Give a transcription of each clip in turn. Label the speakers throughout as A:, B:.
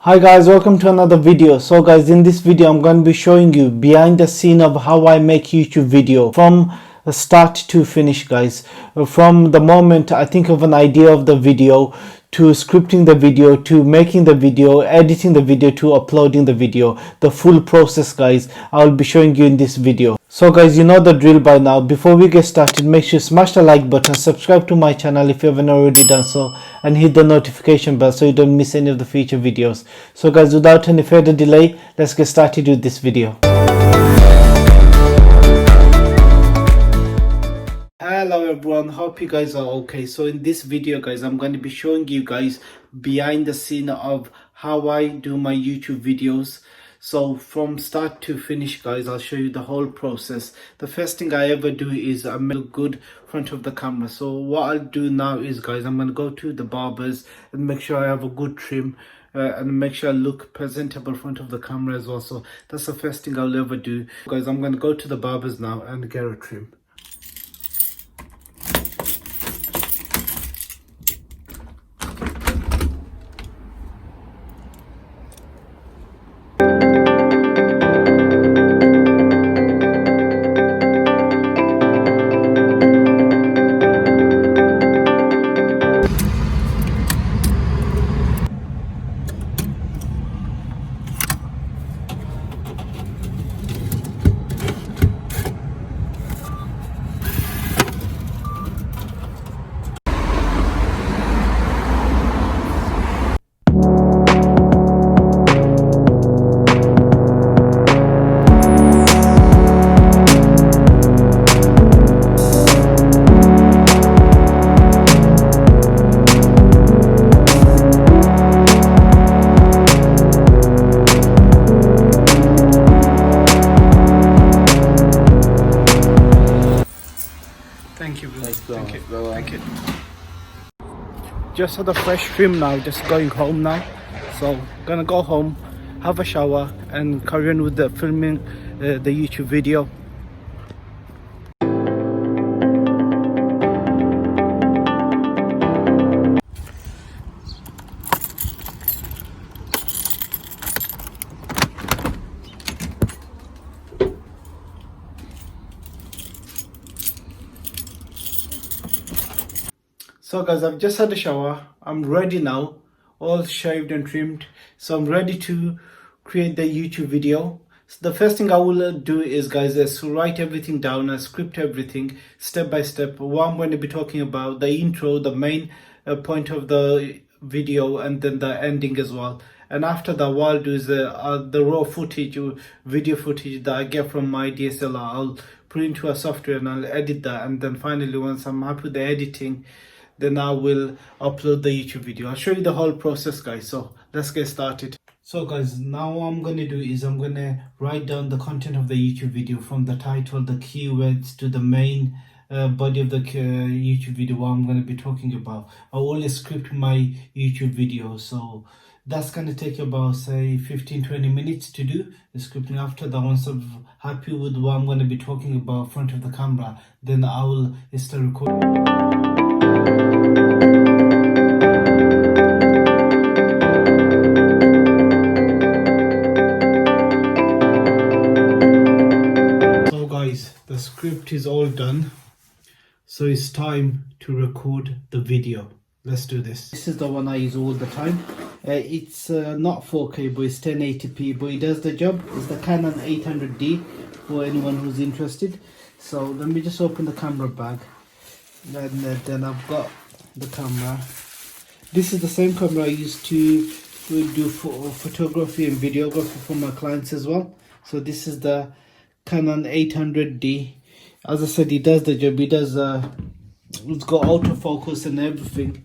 A: Hi guys, welcome to another video. So guys, in this video I'm going to be showing you behind the scene of how I make YouTube video from start to finish, guys. From the moment I think of an idea of the video, to scripting the video, to making the video, editing the video, to uploading the video, the full process, guys, I will be showing you in this video. So guys, you know the drill by now. Before we get started, make sure you smash the like button, subscribe to my channel if you haven't already done so, and hit the notification bell so you don't miss any of the future videos. So guys, without any further delay, let's get started with this video. Hello everyone, hope you guys are okay. So in this video, guys, I'm going to be showing you guys behind the scene of how I do my YouTube videos. So from start to finish, guys, I'll show you the whole process. The first thing I ever do is I make a good front of the camera. So what I'll do now is, guys, I'm going to go to the barbers and make sure I have a good trim and make sure I look presentable in front of the camera as well. So that's the first thing I'll ever do. Guys, I'm going to go to the barbers now and get a trim. Thank you. Just had a fresh trim now, just going home now. So gonna go home, have a shower, and carry on with the filming the YouTube video. So guys, I've just had a shower. I'm ready now, all shaved and trimmed. So I'm ready to create the YouTube video. So the first thing I will do is, guys, is to write everything down and script everything step by step. What I'm going to be talking about, the intro, the main point of the video, and then the ending as well. And after that, what I'll do is the raw footage, video footage that I get from my DSLR, I'll put into a software and I'll edit that. And then finally, once I'm happy with the editing, then I will upload the YouTube video. I'll show you the whole process, guys. So let's get started. So guys, now what I'm going to do is I'm going to write down the content of the YouTube video, from the title, the keywords, to the main body of the YouTube video, what I'm going to be talking about. I always script my YouTube video, so that's going to take about, say, 15-20 minutes to do the scripting. After that, once I'm happy with what I'm going to be talking about in front of the camera, then I will start recording. So guys, the script is all done, so it's time to record the video. Let's do this. This is the one I use all the time. It's not 4K, but it's 1080p, but it does the job. It's the Canon 800D for anyone who's interested. So let me just open the camera bag. And then I've got the camera. This is the same camera I used to do for photography and videography for my clients as well. So this is the Canon 800D. As I said, it does the job. It does it's got autofocus and everything.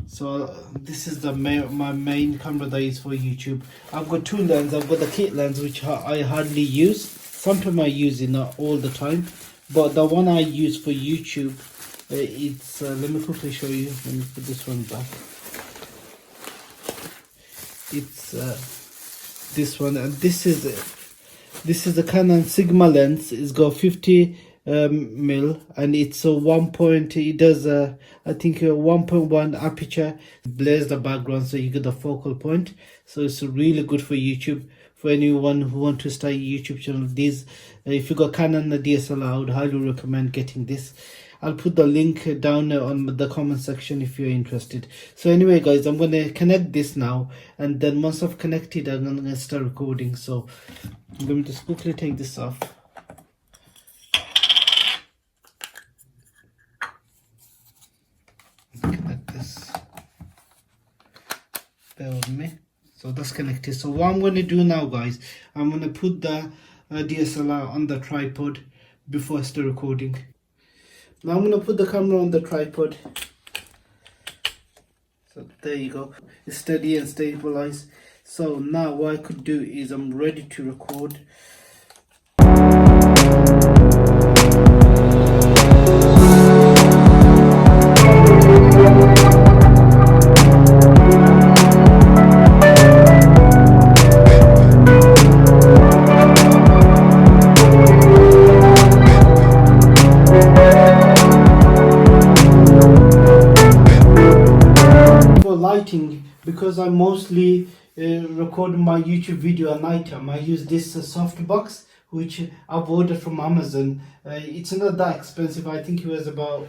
A: So this is my main camera that I use for YouTube. I've got two lenses. I've got the kit lens, which I hardly use. Sometimes I use it, not all the time. But the one I use for YouTube, it's let me quickly show you. Let me put this one back. It's this one, and this is the Canon Sigma lens. It's got 50 mil, and it's a 1 point. It does I think a 1.1 aperture. Blurs the background so you get the focal point. So it's really good for YouTube. For anyone who want to start a YouTube channel, these if you got Canon DSLR, I would highly recommend getting this. I'll put the link down on the comment section if you're interested. So anyway guys, I'm gonna connect this now, and then once I've connected, I'm gonna start recording. So I'm going to just quickly take this off. Connect this. Bear with me. So that's connected. So what I'm going to do now guys, I'm going to put the DSLR on the tripod before I start recording. Now I'm going to put the camera on the tripod. So there you go. It's steady and stabilized. So now what I could do is I'm ready to record. Lighting, because I mostly record my YouTube video at night time, I use this softbox which I've ordered from Amazon. It's not that expensive. I think it was about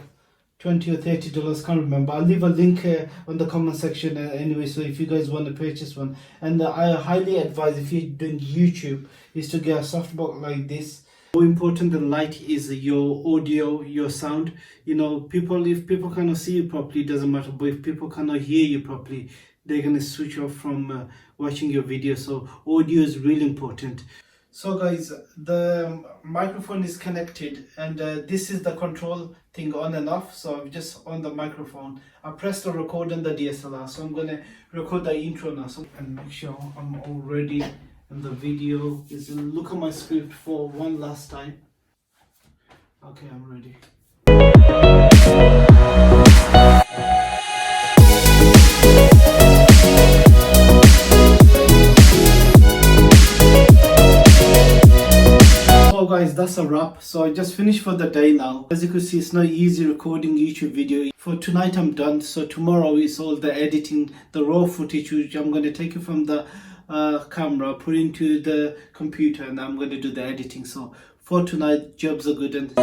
A: $20 or $30, can't remember. I'll leave a link on the comment section anyway, so if you guys want to purchase one. And I highly advise, if you're doing YouTube, is to get a softbox like this. More important than light is your audio, your sound. You know, if people cannot see you properly, it doesn't matter. But if people cannot hear you properly, they're gonna switch off from watching your video. So audio is really important. So guys, the microphone is connected, and this is the control thing on and off. So I'm just on the microphone. I pressed the record on the DSLR. So I'm gonna record the intro now. So, and make sure I'm all ready. And the video is, look at my script for one last time. Okay, I'm ready. So guys, that's a wrap. So I just finished for the day now. As you can see, it's not easy recording YouTube video. For tonight I'm done. So tomorrow is all the editing, the raw footage, which I'm going to take it from the camera, put into the computer, and I'm going to do the editing. So for tonight, jobs are good. And